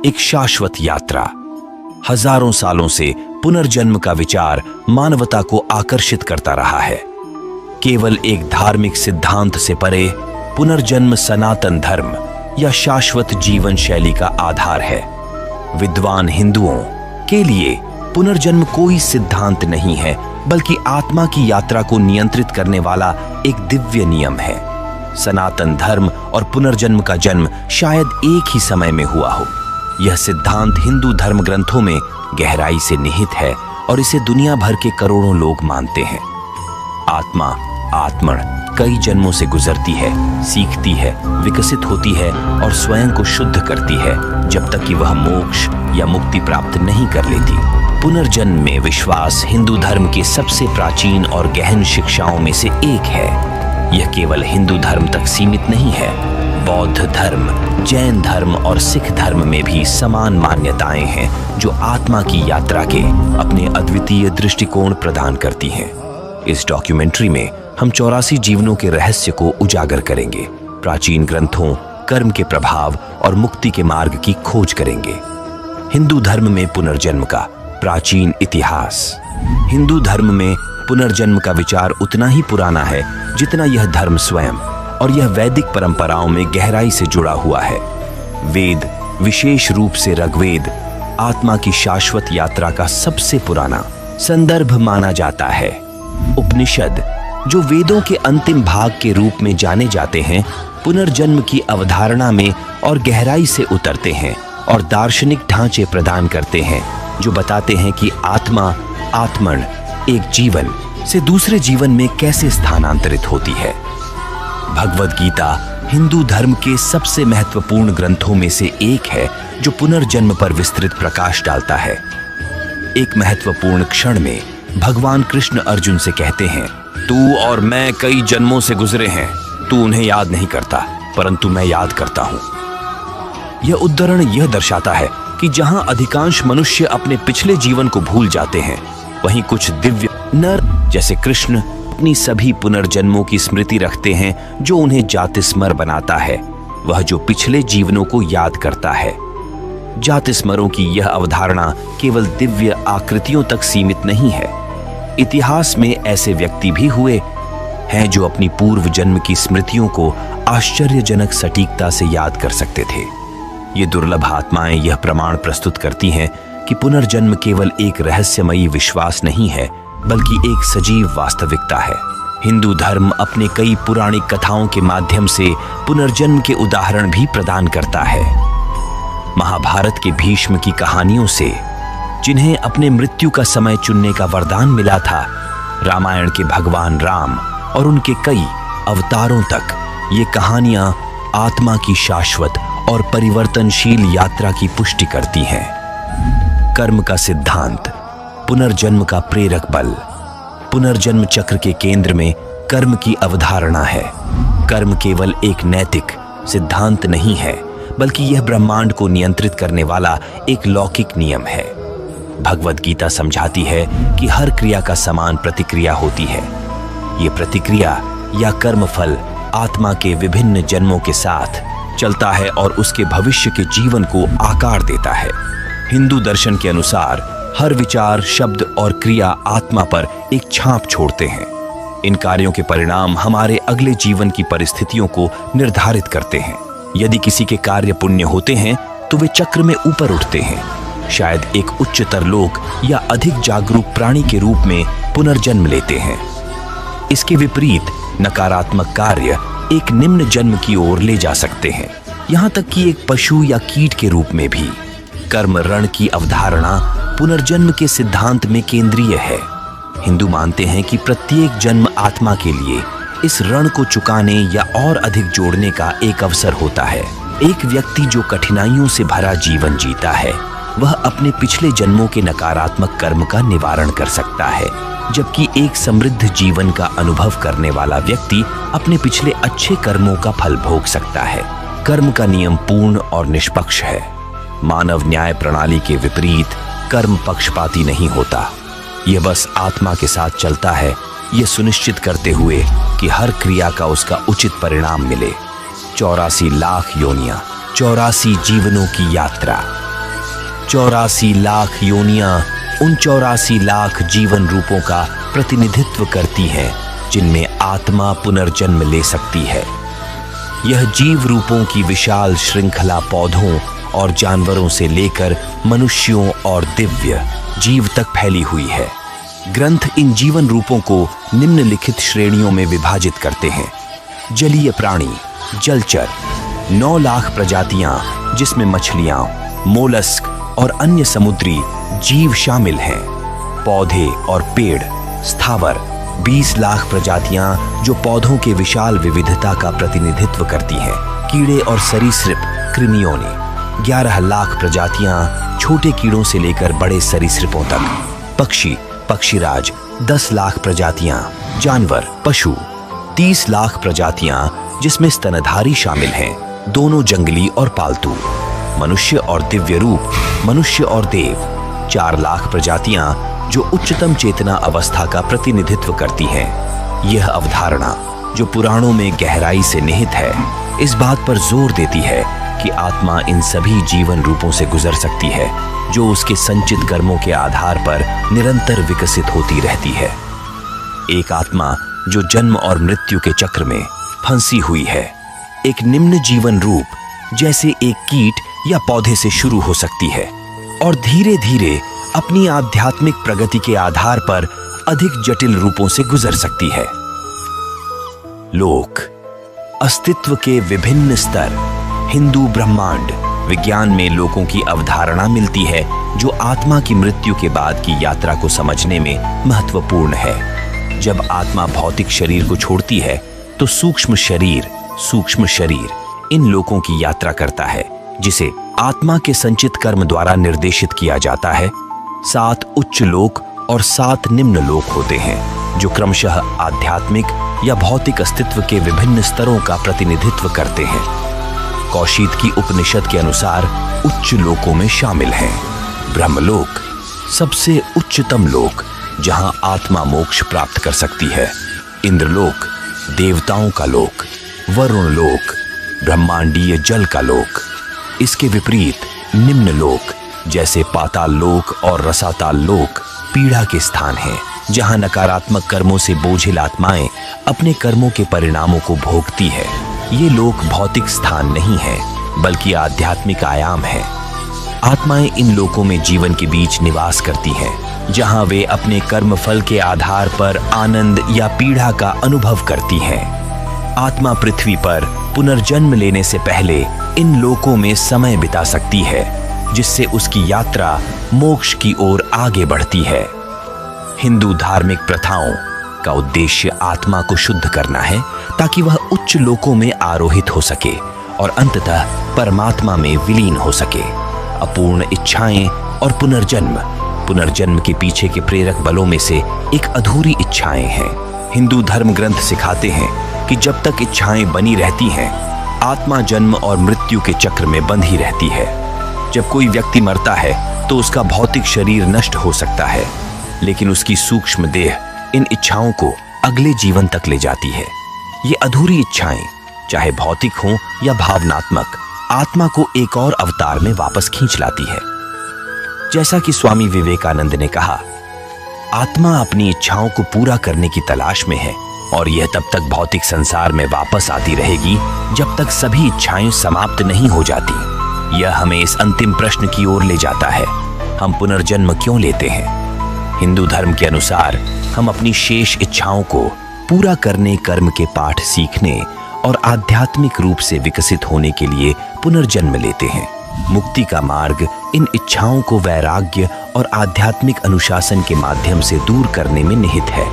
एक शाश्वत यात्रा। हजारों सालों से पुनर्जन्म का विचार मानवता को आकर्षित करता रहा है। केवल एक धार्मिक सिद्धांत से परे पुनर्जन्म सनातन धर्म या शाश्वत जीवन शैली का आधार है। विद्वान हिंदुओं के लिए पुनर्जन्म कोई सिद्धांत नहीं है, बल्कि आत्मा की यात्रा को नियंत्रित करने वाला एक दिव्य नियम है। सनातन धर्म और पुनर्जन्म का जन्म शायद एक ही समय में हुआ हो। यह सिद्धांत हिंदू धर्म ग्रंथों में गहराई से निहित है और इसे दुनिया भर के करोड़ों लोग मानते हैं। आत्मा आत्मन कई जन्मों से गुजरती है, सीखती है, विकसित होती है और स्वयं को शुद्ध करती है, जब तक कि वह मोक्ष या मुक्ति प्राप्त नहीं कर लेती। पुनर्जन्म में विश्वास हिंदू धर्म के सबसे प्राचीन और गहन शिक्षाओं में से एक है। यह केवल हिंदू धर्म तक सीमित नहीं है। बौद्ध धर्म, जैन धर्म और सिख धर्म में भी समान मान्यताएं हैं जो आत्मा की यात्रा के अपने अद्वितीय दृष्टिकोण प्रदान करती हैं। इस डॉक्यूमेंट्री में हम 84 जीवनों के रहस्य को उजागर करेंगे, प्राचीन ग्रंथों, कर्म के प्रभाव और मुक्ति के मार्ग की खोज करेंगे। हिंदू धर्म में पुनर्जन्म का प्राचीन इतिहास। हिंदू धर्म में पुनर्जन्म का विचार उतना ही पुराना है जितना यह धर्म स्वयं, और यह वैदिक परंपराओं में गहराई से जुड़ा हुआ है। वेद, विशेष रूप से ऋग्वेद, आत्मा की शाश्वत यात्रा का सबसे पुराना संदर्भ माना जाता है। उपनिषद, जो वेदों के अंतिम भाग के रूप में जाने जाते हैं, पुनर्जन्म की अवधारणा में और गहराई से उतरते हैं और दार्शनिक ढांचे प्रदान करते हैं जो बताते हैं कि आत्मा आत्मन एक जीवन से दूसरे जीवन में कैसे स्थानांतरित होती है। भगवद गीता हिंदू धर्म के सबसे महत्वपूर्ण ग्रंथों में से एक है जो पुनर्जन्म पर विस्तृत प्रकाश डालता है। एक महत्वपूर्ण क्षण में भगवान कृष्ण अर्जुन से कहते हैं, तू और मैं कई जन्मों से गुजरे हैं, तू उन्हें याद नहीं करता, परंतु मैं याद करता हूं। यह उद्धरण यह दर्शाता है कि जहां अधिकांश मनुष्य अपने पिछले जीवन को भूल जाते हैं, वहीं कुछ दिव्य नर जैसे कृष्ण अपनी सभी पुनर्जन्मों की स्मृति रखते हैं, जो उन्हें जातिस्मर बनाता है, वह जो पिछले जीवनों को याद करता है। जातिस्मरों की यह अवधारणा केवल दिव्य आकृतियों तक सीमित नहीं है। इतिहास में ऐसे व्यक्ति भी हुए हैं जो अपनी पूर्व जन्म की स्मृतियों को आश्चर्यजनक सटीकता से याद कर सकते थे। ये दुर्लभ आत्माएं यह प्रमाण प्रस्तुत करती हैं कि पुनर्जन्म केवल एक रहस्यमयी विश्वास नहीं है, बल्कि एक सजीव वास्तविकता है। हिंदू धर्म अपने कई पुराणिक कथाओं के माध्यम से पुनर्जन्म के उदाहरण भी प्रदान करता है। महाभारत के भीष्म की कहानियों से, जिन्हें अपने मृत्यु का समय चुनने का वरदान मिला था, रामायण के भगवान राम और उनके कई अवतारों तक, ये कहानियां आत्मा की शाश्वत और परिवर्तनशील यात्रा की पुष्टि करती हैं। कर्म का सिद्धांत, पुनर्जन्म का प्रेरक बल। पुनर्जन्म चक्र के केंद्र में कर्म की अवधारणा है। कर्म केवल एक नैतिक सिद्धांत नहीं है, बल्कि यह ब्रह्मांड को नियंत्रित करने वाला एक लौकिक नियम है। भगवद गीता समझाती है कि हर क्रिया का समान प्रतिक्रिया होती है। ये प्रतिक्रिया या कर्मफल आत्मा के विभिन्न जन्मों के साथ चलता है और उसके भविष्य के जीवन को आकार देता है। हिंदू दर्शन के अनुसार हर विचार, शब्द और क्रिया आत्मा पर एक छाप छोड़ते हैं। इन कार्यों के परिणाम हमारे अगले जीवन की परिस्थितियों को निर्धारित करते हैं। यदि किसी के कार्य पुण्य होते हैं तो वे चक्र में ऊपर उठते हैं, शायद एक उच्चतर लोक या अधिक जागरूक प्राणी के रूप में पुनर्जन्म लेते हैं। इसके विपरीत नकारात्मक कार्य एक निम्न जन्म की ओर ले जा सकते हैं, यहाँ तक कि एक पशु या कीट के रूप में भी। कर्म ऋण की अवधारणा पुनर्जन्म के सिद्धांत में केंद्रीय है। हिंदू मानते हैं कि प्रत्येक जन्म आत्मा के लिए इस ऋण को चुकाने या और अधिक जोड़ने का एक अवसर होता है। एक व्यक्ति जो कठिनाइयों से भरा जीवन जीता है, वह अपने पिछले जन्मों के नकारात्मक कर्म का निवारण कर सकता है, जबकि एक समृद्ध जीवन का अनुभव करने वाला व्यक्ति अपने पिछले अच्छे कर्मों का फल भोग सकता है। कर्म का नियम पूर्ण और निष्पक्ष है। मानव न्याय प्रणाली के विपरीत कर्म पक्षपाती नहीं होता। यह बस आत्मा के साथ चलता है, यह सुनिश्चित करते हुए कि हर क्रिया का उसका उचित परिणाम मिले। 84 लाख योनियां, 84 जीवनों की यात्रा, 84 लाख योनियां उन 84 लाख जीवन रूपों का प्रतिनिधित्व करती हैं जिनमें आत्मा पुनर्जन्म ले सकती है। यह जीव रूपों की विशाल श्रृंखला पौधों और जानवरों से लेकर मनुष्यों और दिव्य जीव तक फैली हुई है। ग्रंथ इन जीवन रूपों को निम्नलिखित श्रेणियों में विभाजित करते हैं। जलीय प्राणी, जलचर, 9 लाख प्रजातियां जिसमें मछलियां, मोलस्क और अन्य समुद्री जीव शामिल हैं। पौधे और पेड़, स्थावर, 20 लाख प्रजातियां जो पौधों के विशाल विविधता का प्रतिनिधित्व करती हैं। कीड़े और सरीसृप, कृमियों ने 11 लाख प्रजातियां छोटे कीड़ों से लेकर बड़े सरीसृपों तक। पक्षी, पक्षीराज 10 लाख प्रजातियां। जानवर, पशु 30 लाख प्रजातियां जिसमें स्तनधारी शामिल हैं, दोनों जंगली और पालतू। मनुष्य और दिव्य रूप, मनुष्य और देव 4 लाख प्रजातियां जो उच्चतम चेतना अवस्था का प्रतिनिधित्व करती हैं। यह अवधारणा जो पुराणों में गहराई से निहित है, इस बात पर जोर देती है कि आत्मा इन सभी जीवन रूपों से गुजर सकती है जो उसके संचित कर्मों के आधार पर निरंतर विकसित होती रहती है। एक आत्मा जो जन्म और मृत्यु के चक्र में फंसी हुई है, एक निम्न जीवन रूप जैसे एक कीट या पौधे से शुरू हो सकती है और धीरे धीरे अपनी आध्यात्मिक प्रगति के आधार पर अधिक जटिल रूपों से गुजर सकती है। लोक, अस्तित्व के विभिन्न स्तर। हिंदू ब्रह्मांड विज्ञान में लोकों की अवधारणा मिलती है जो आत्मा की मृत्यु के बाद की यात्रा को समझने में महत्वपूर्ण है। जब आत्मा भौतिक शरीर को छोड़ती है तो सूक्ष्म शरीर इन लोकों की यात्रा करता है जिसे आत्मा के संचित कर्म द्वारा निर्देशित किया जाता है। 7 उच्च लोक और 7 निम्न लोक होते हैं जो क्रमशः आध्यात्मिक या भौतिक अस्तित्व के विभिन्न स्तरों का प्रतिनिधित्व करते हैं। कौशीत की उपनिषद के अनुसार उच्च लोकों में शामिल हैं ब्रह्मलोक, सबसे उच्चतम लोक जहां आत्मा मोक्ष प्राप्त कर सकती है। इंद्रलोक, देवताओं का लोक। वरुण लोक, ब्रह्मांडीय जल का लोक। इसके विपरीत निम्न लोक जैसे पाताल लोक और रसाताल लोक पीड़ा के स्थान हैं जहां नकारात्मक कर्मों से बोझिल आत्माएं अपने कर्मों के परिणामों को भोगती है। ये लोक भौतिक स्थान नहीं है बल्कि आध्यात्मिक आयाम है। आत्माएं इन लोकों में जीवन के बीच निवास करती हैं जहां वे अपने कर्म फल के आधार पर आनंद या पीड़ा का अनुभव करती हैं। आत्मा पृथ्वी पर पुनर्जन्म लेने से पहले इन लोकों में समय बिता सकती है जिससे उसकी यात्रा मोक्ष की ओर आगे बढ़ती है। हिंदू धार्मिक प्रथाओं का उद्देश्य आत्मा को शुद्ध करना है ताकि वह उच्च लोकों में आरोहित हो सके और अंततः परमात्मा में विलीन हो सके। अपूर्ण इच्छाएं और पुनर्जन्म के पीछे के प्रेरक बलों में से एक अधूरी इच्छाएं हैं। हिंदू धर्म ग्रंथ सिखाते हैं कि जब तक इच्छाएं बनी रहती हैं, आत्मा जन्म और मृत्यु के चक्र में बंधी रहती है। जब कोई व्यक्ति मरता है तो उसका भौतिक शरीर नष्ट हो सकता है, लेकिन उसकी सूक्ष्म देह इन इच्छाओं को अगले जीवन तक ले जाती है। ये अधूरी इच्छाएं, चाहे भौतिक हों या भावनात्मक, आत्मा को एक और अवतार में वापस खींच लाती है। जैसा कि स्वामी विवेकानंद ने कहा, आत्मा अपनी इच्छाओं को पूरा करने की तलाश में है और यह तब तक भौतिक संसार में वापस आती रहेगी जब तक सभी इच्छाएं समाप्त नहीं हो जाती। यह हमें इस अंतिम प्रश्न की ओर ले जाता है, हम पुनर्जन्म क्यों लेते हैं? हिंदू धर्म के अनुसार हम अपनी शेष इच्छाओं को पूरा करने, कर्म के पाठ सीखने और आध्यात्मिक रूप से विकसित होने के लिए पुनर्जन्म लेते हैं। मुक्ति का मार्ग इन इच्छाओं को वैराग्य और आध्यात्मिक अनुशासन के माध्यम से दूर करने में निहित है।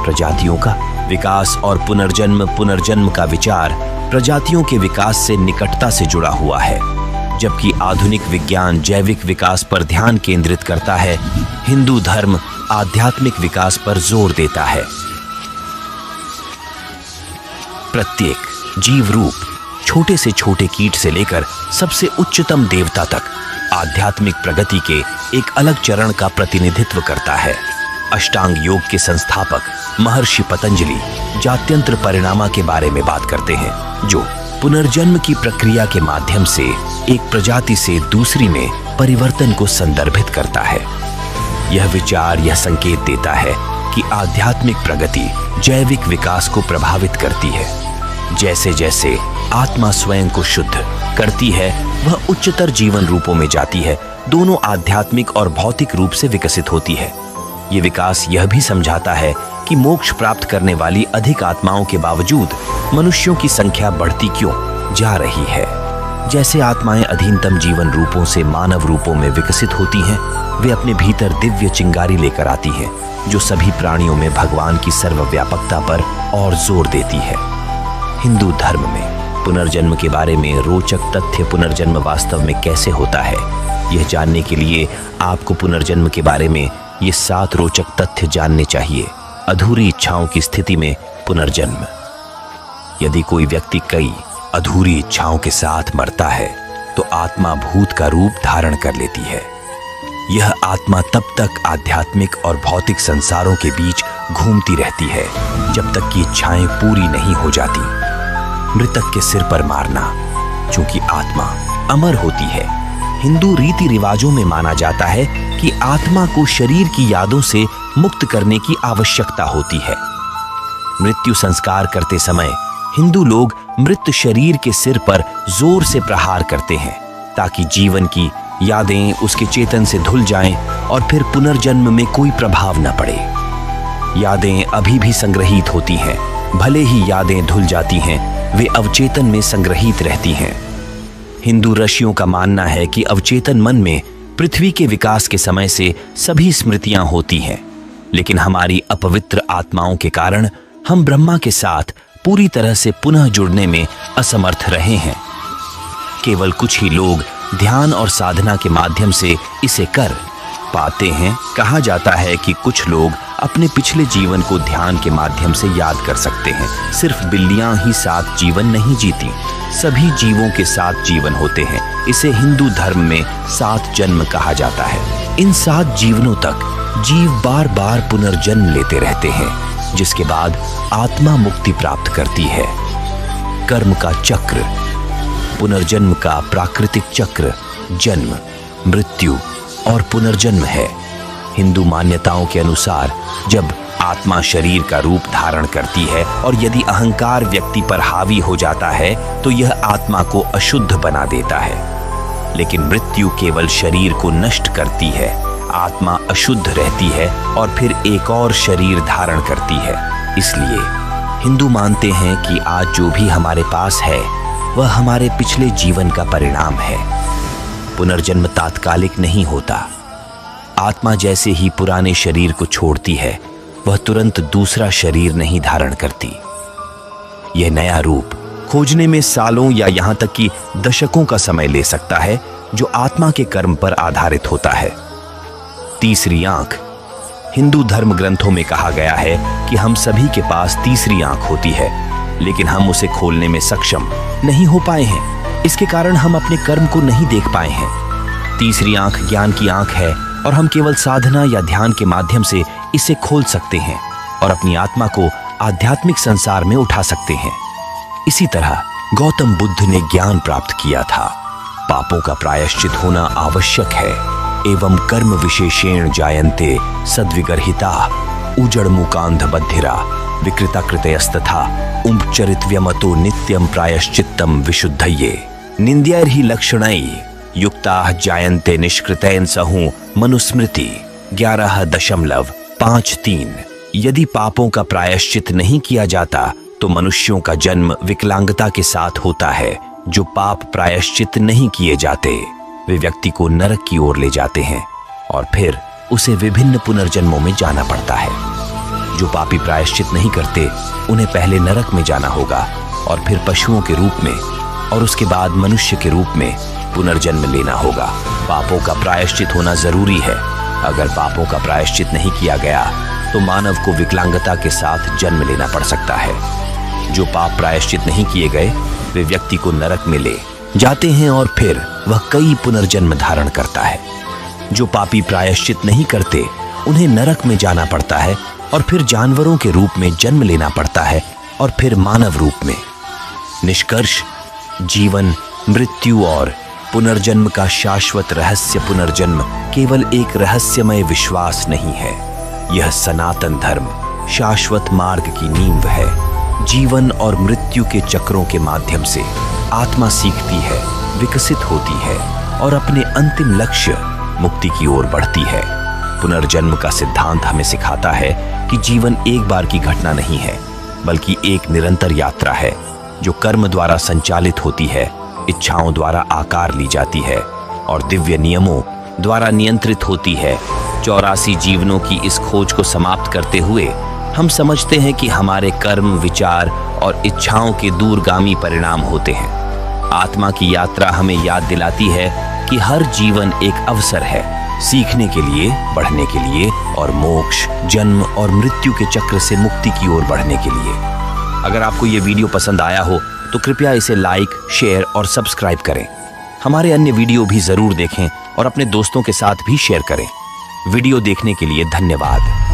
प्रजातियों का विकास और पुनर्जन्म का विचार प्रजातियों के विकास से निकटता से जुड़ा हुआ है, जबकि आधुनिक विज्ञान जैविक विकास पर ध्यान केंद्रित करता है। हिंदू धर्म आध्यात्मिक विकास पर जोर देता है। प्रत्येक जीव रूप, छोटे से छोटे कीट से लेकर सबसे उच्चतम देवता तक, आध्यात्मिक प्रगति के एक अलग चरण का प्रतिनिधित्व करता है। अष्टांग योग के संस्थापक महर्षि पतंजलि जात्यंत्र परिणामा के बारे में बात करते हैं, जो पुनर्जन्म की प्रक्रिया के माध्यम से एक प्रजाति से दूसरी में परिवर्तन को संदर्भित करता है। यह विचार यह संकेत देता है कि आध्यात्मिक प्रगति जैविक विकास को प्रभावित करती है। जैसे जैसे आत्मा स्वयं को शुद्ध करती है, वह उच्चतर जीवन रूपों में जाती है। दोनों आध्यात्मिक और भौतिक रूप से विकसित होती है। ये विकास यह भी समझाता है कि मोक्ष प्राप्त करने वाली अधिक आत्माओं के बावजूद मनुष्यों की संख्या बढ़ती क्यों जा रही है। जैसे आत्माएं अधीनतम जीवन रूपों से मानव रूपों में विकसित होती हैं, वे अपने भीतर दिव्य चिंगारी लेकर आती हैं, जो सभी प्राणियों में भगवान की सर्वव्यापकता पर और जोर देती है। हिंदू धर्म में पुनर्जन्म के बारे में रोचक तथ्य पुनर्जन्म वास्तव में कैसे होता है, यह जानने के लिए आपको पुनर्जन्म के बारे में ये 7 रोचक तथ्य जानने चाहिए। अधूरी इच्छाओं की स्थिति में पुनर्जन्म। यदि कोई व्यक्ति कई अधूरी इच्छाओं के साथ मरता है तो आत्मा भूत का रूप धारण कर लेती है। यह आत्मा तब तक आध्यात्मिक और भौतिक संसारों के बीच घूमती रहती है जब तक कि इच्छाएं पूरी नहीं हो जाती। मृतक के सिर पर मारना। चूंकि आत्मा अमर होती है, हिंदू रीति रिवाजों में माना जाता है कि आत्मा को शरीर की यादों से मुक्त करने की आवश्यकता होती है। मृत्यु संस्कार करते समय हिंदू लोग मृत शरीर के सिर पर जोर से प्रहार करते हैं ताकि जीवन की यादें उसके चेतन से धुल जाएं और फिर पुनर्जन्म में कोई प्रभाव न पड़े। यादें अभी भी संग्रहित होती हैं, भले ही यादें धुल जाती हैं, वे अवचेतन में संग्रहित रहती हैं। हिंदू ऋषियों का मानना है कि अवचेतन मन में पृथ्वी के विकास के समय से सभी स्मृतियां होती हैं, लेकिन हमारी अपवित्र आत्माओं के कारण हम ब्रह्मा के साथ पूरी तरह से पुनः जुड़ने में असमर्थ रहे हैं। केवल कुछ ही लोग ध्यान और साधना के माध्यम से इसे कर पाते हैं। कहा जाता है कि कुछ लोग अपने पिछले जीवन को ध्यान के माध्यम से याद कर सकते हैं। सिर्फ बिल्लियां ही 7 जीवन नहीं जीती, सभी जीवों के 7 जीवन होते हैं। इसे हिंदू धर्म में 7 जन्म कहा जाता है। इन 7 जीवनों तक जीव बार बार पुनर्जन्म लेते रहते हैं, जिसके बाद आत्मा मुक्ति प्राप्त करती है। कर्म का चक्र। पुनर्जन्म का प्राकृतिक चक्र जन्म, मृत्यु और पुनर्जन्म है। हिंदू मान्यताओं के अनुसार जब आत्मा शरीर का रूप धारण करती है और यदि अहंकार व्यक्ति पर हावी हो जाता है तो यह आत्मा को अशुद्ध बना देता है। लेकिन मृत्यु केवल शरीर को नष्ट करती है, आत्मा अशुद्ध रहती है और फिर एक और शरीर धारण करती है। इसलिए हिंदू मानते हैं कि आज जो भी हमारे पास है वह हमारे पिछले जीवन का परिणाम है। पुनर्जन्म तात्कालिक नहीं होता। आत्मा जैसे ही पुराने शरीर को छोड़ती है, वह तुरंत दूसरा शरीर नहीं धारण करती। यह नया रूप खोजने में सालों या यहां तक कि दशकों का समय ले सकता है, जो आत्मा के कर्म पर आधारित होता है। तीसरी आंख। हिंदू धर्म ग्रंथों में कहा गया है कि हम सभी के पास तीसरी आंख होती है, लेकिन हम उसे खोलने में सक्षम नहीं हो पाए हैं। इसके कारण हम अपने कर्म को नहीं देख पाए हैं। तीसरी आंख ज्ञान की आंख है और हम केवल साधना या ध्यान के माध्यम से इसे खोल सकते हैं और अपनी आत्मा को आध्यात्मिक संसार में उठा सकते हैं। इसी तरह गौतम बुद्ध ने ज्ञान प्राप्त किया था। पापों का प्रायश्चित होना आवश्यक है। एवं कर्म विशेषेण जायन्ते सद्विगर्हिता उजड़ मुकांध बद्धिरा विकृता कृतयस्तथा उपचरितव्यमतो नित्यम प्रायश्चित्तम विशुद्धये निंद्यैर्हि लक्षणै युक्ताः जायन्ते निष्कृतेन सहु मनुस्मृति 11.53। यदि पापों का प्रायश्चित नहीं किया जाता तो मनुष्यों का जन्म विकलांगता के साथ होता है। जो पाप प्रायश्चित नहीं किए जाते वे व्यक्ति को नरक की ओर ले जाते हैं और फिर उसे विभिन्न पुनर्जन्मों में जाना पड़ता है। जो पापी प्रायश्चित नहीं करते उन्हें पहले नरक में जाना होगा और फिर पशुओं के रूप में और उसके बाद मनुष्य के रूप में पुनर्जन्म लेना होगा। पापों का प्रायश्चित होना जरूरी है। अगर पापों का प्रायश्चित नहीं किया गया तो मानव को विकलांगता के साथ जन्म लेना पड़ सकता है। जो पाप प्रायश्चित नहीं किए गए वे व्यक्ति को नरक में ले जाते हैं और फिर वह कई पुनर्जन्म धारण करता है। जो पापी प्रायश्चित नहीं करते उन्हें नरक में जाना पड़ता है और फिर जानवरों के रूप में जन्म लेना पड़ता है और फिर मानव रूप में। निष्कर्ष, जीवन, मृत्यु और पुनर्जन्म का शाश्वत रहस्य पुनर्जन्म केवल एक रहस्यमय विश्वास नहीं है। यह सनातन धर्म शाश्वत मार्ग की नींव है। जीवन और मृत्यु के चक्रों के माध्यम से आत्मा सीखती है, विकसित होती है और अपने अंतिम लक्ष्य मुक्ति की ओर बढ़ती है। पुनर्जन्म का सिद्धांत हमें सिखाता है कि जीवन एक बार की घटना नहीं है, बल्कि एक निरंतर यात्रा है जो कर्म द्वारा संचालित होती है, इच्छाओं द्वारा आकार ली जाती है और दिव्य नियमों द्वारा नियंत्रित होती है। 84 जीवनों की इस खोज को समाप्त करते हुए हम समझते हैं कि हमारे कर्म, विचार और इच्छाओं के दूरगामी परिणाम होते हैं। आत्मा की यात्रा हमें याद दिलाती है कि हर जीवन एक अवसर है सीखने के लिए, बढ़ने के लिए और मोक्ष, जन्म और मृत्यु के चक्र से मुक्ति की ओर बढ़ने के लिए। अगर आपको ये वीडियो पसंद आया हो तो कृपया इसे लाइक, शेयर और सब्सक्राइब करें। हमारे अन्य वीडियो भी जरूर देखें और अपने दोस्तों के साथ भी शेयर करें। वीडियो देखने के लिए धन्यवाद।